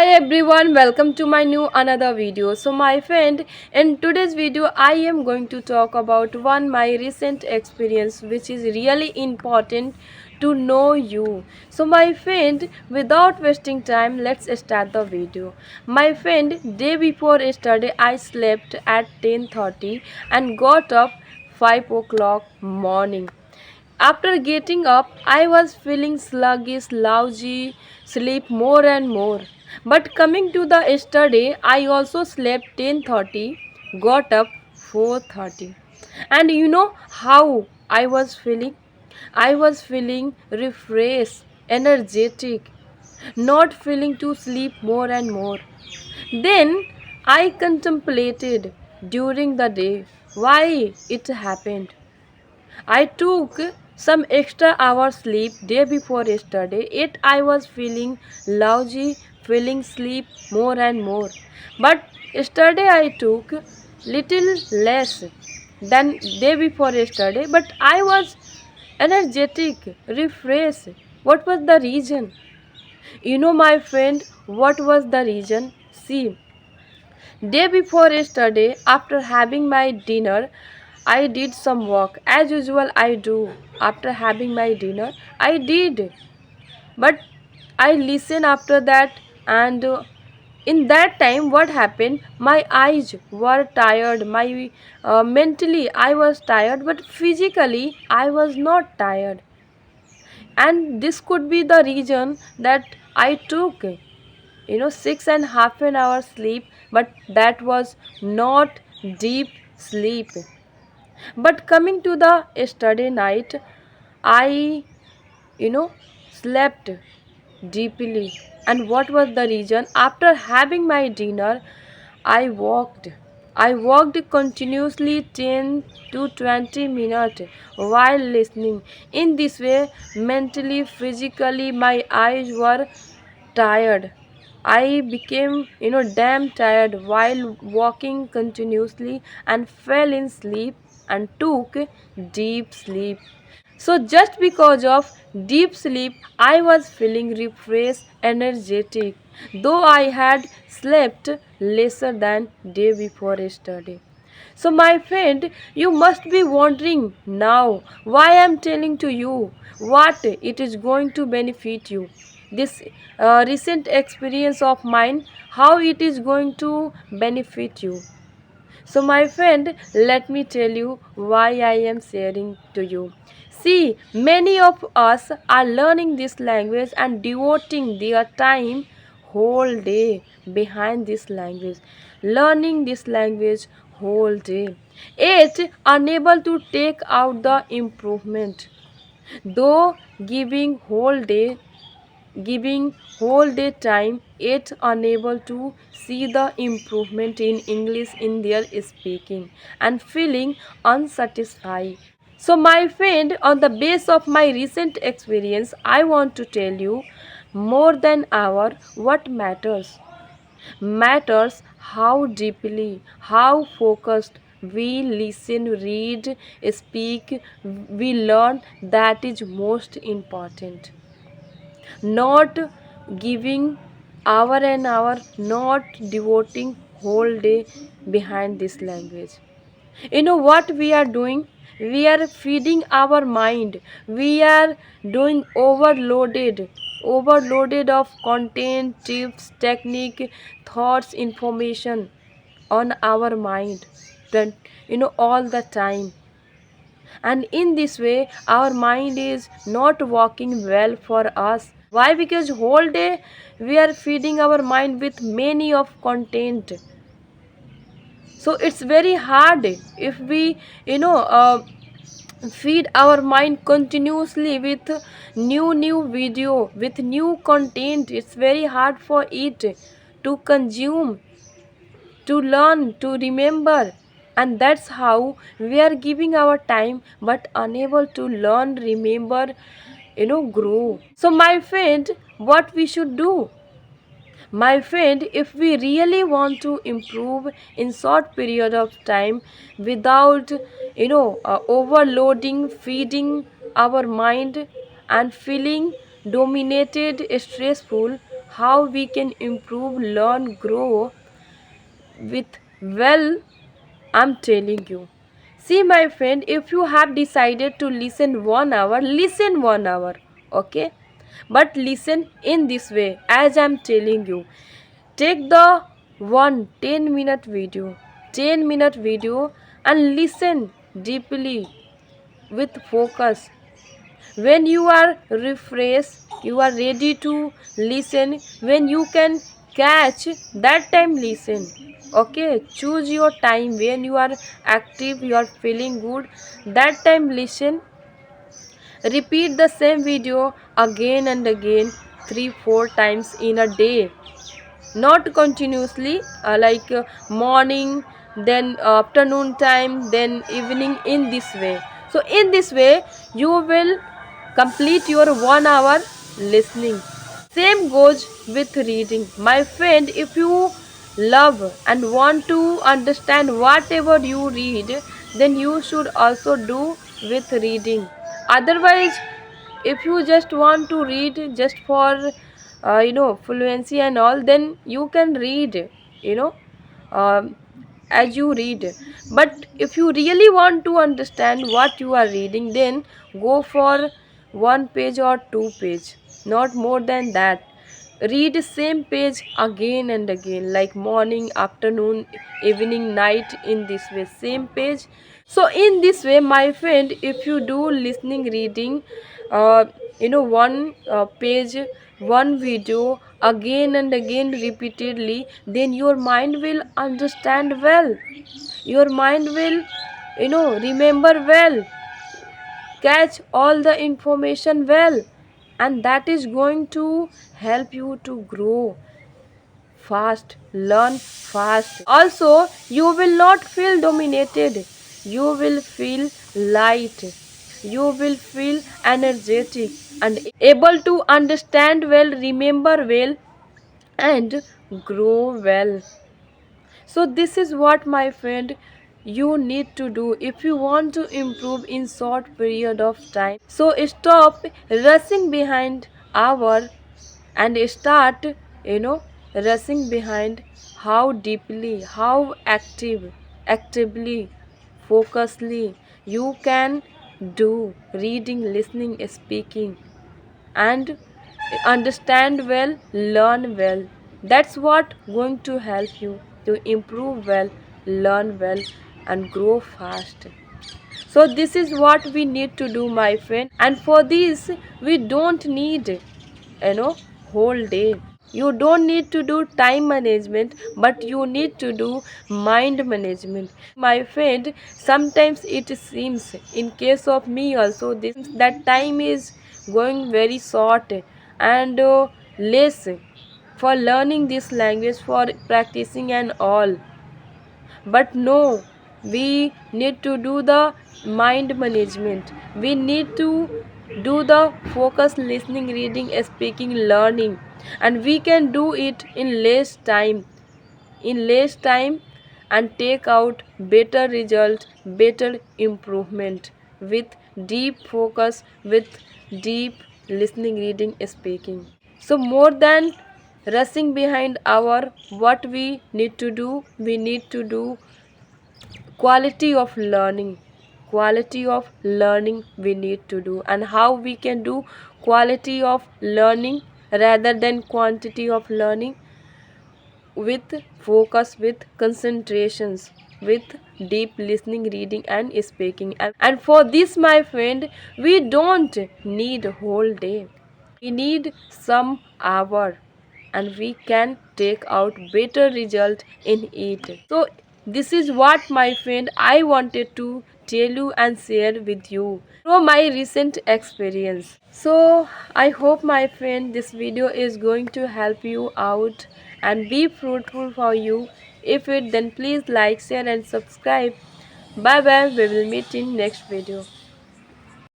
Hi everyone, welcome to my new another video. So my friend, in today's video I am going to talk about one my recent experience which is really important to know you. So my friend, without wasting time, let's start the video. My friend, day before yesterday I slept at 10:30 and got up 5 o'clock morning. After getting up, I was feeling sluggish, lousy, sleep more and more. But coming to the yesterday, I also slept 10:30, got up 4:30. And you know how I was feeling? I was feeling refreshed, energetic, not feeling to sleep more and more. Then I contemplated during the day why it happened. I took some extra hours sleep day before yesterday, yet I was feeling lousy, feeling sleep more and more. But yesterday I took little less than day before yesterday, but I was energetic, refreshed. What was the reason? You know, my friend, what was the reason? See, day before yesterday, after having my dinner, I did some work. As usual, I do. After having my dinner, I did. But I listen after that, and in that time, what happened? My eyes were tired. My mentally, I was tired, but physically, I was not tired. And this could be the reason that I took 6.5 an hour sleep, but that was not deep sleep. But coming to the yesterday night, I you know slept deeply. And what was the reason? After having my dinner, I walked. I walked continuously 10 to 20 minutes while listening. In this way, mentally, physically, my eyes were tired. I became, damn tired while walking continuously and fell in sleep and took deep sleep. So, just because of deep sleep, I was feeling refreshed, energetic, though I had slept lesser than day before yesterday. So, my friend, you must be wondering now why I am telling to you what it is going to benefit you. This recent experience of mine, how it is going to benefit you. So, my friend, let me tell you why I am sharing to you. See, many of us are learning this language and devoting their time whole day behind this language, learning this language whole day, yet unable to take out the improvement. Though giving whole day time, yet unable to see the improvement in English in their speaking and feeling unsatisfied. So, my friend, on the base of my recent experience, I want to tell you more than our what matters how deeply, how focused we listen, read, speak, we learn, that is most important. Not giving hour and hour, not devoting whole day behind this language. You know what we are doing? We are feeding our mind. We are doing overloaded of content, tips, technique, thoughts, information on our mind. Then, all the time. And in this way, our mind is not working well for us. Why? Because whole day we are feeding our mind with many of content. So it's very hard if we you know uh, feed our mind continuously with new video, with new content. It's very hard for it to consume, to learn, to remember. And that's how we are giving our time but unable to learn, remember, grow. So my friend, what we should do? My friend, if we really want to improve in short period of time without overloading, feeding our mind and feeling dominated, stressful, how we can improve, learn, grow with, well, I'm telling you. See, my friend, if you have decided to listen 1 hour, listen 1 hour, okay? But listen in this way, as I'm telling you. Take the 10-minute video, 10-minute video, and listen deeply with focus. When you are refreshed, you are ready to listen. When you can catch that time, listen. Okay, choose your time. When you are active, you are feeling good, that time listen. Repeat the same video again and again, 3 4 times in a day, not continuously, morning, then afternoon time, then evening, in this way. So in this way you will complete your 1 hour listening. Same goes with reading, my friend. If you love and want to understand whatever you read, then you should also do with reading. Otherwise, if you just want to read just for fluency and all, then you can read, you know um, as you read. But if you really want to understand what you are reading, then go for 1 page or 2 page, not more than that. Read same page again and again, like morning, afternoon, evening, night, in this way, same page. So in this way, my friend, if you do listening, reading, uh, one page, one video again and again repeatedly, then your mind will understand well, your mind will remember well, catch all the information well, and that is going to help you to grow fast, learn fast. Also, you will not feel dominated, you will feel light, you will feel energetic and able to understand well, remember well, and grow well. So this is what, my friend, you need to do if you want to improve in short period of time. So stop rushing behind hour and start, you know, rushing behind how deeply, how actively, focusedly you can do reading, listening, speaking, and understand well, learn well. That's what going to help you to improve well, learn well, and grow fast. So this is what we need to do, my friend, and for this we don't need, whole day. You don't need to do time management, but you need to do mind management, my friend. Sometimes it seems, in case of me also, this that time is going very short and less for learning this language, for practicing and all. But no, we need to do the mind management. We need to do the focus, listening, reading, speaking, learning. And we can do it in less time. In less time, and take out better result, better improvement with deep focus, with deep listening, reading, speaking. So more than rushing behind our, what we need to do, we need to do quality of learning. Quality of learning we need to do, and how we can do quality of learning rather than quantity of learning, with focus, with concentrations, with deep listening, reading, and speaking. And for this, my friend, we don't need a whole day, we need some hour, and we can take out better result in it. So this is what, my friend, I wanted to tell you and share with you from my recent experience. So I hope, my friend, this video is going to help you out and be fruitful for you. If it, then please like, share, and subscribe. Bye bye, we will meet in next video.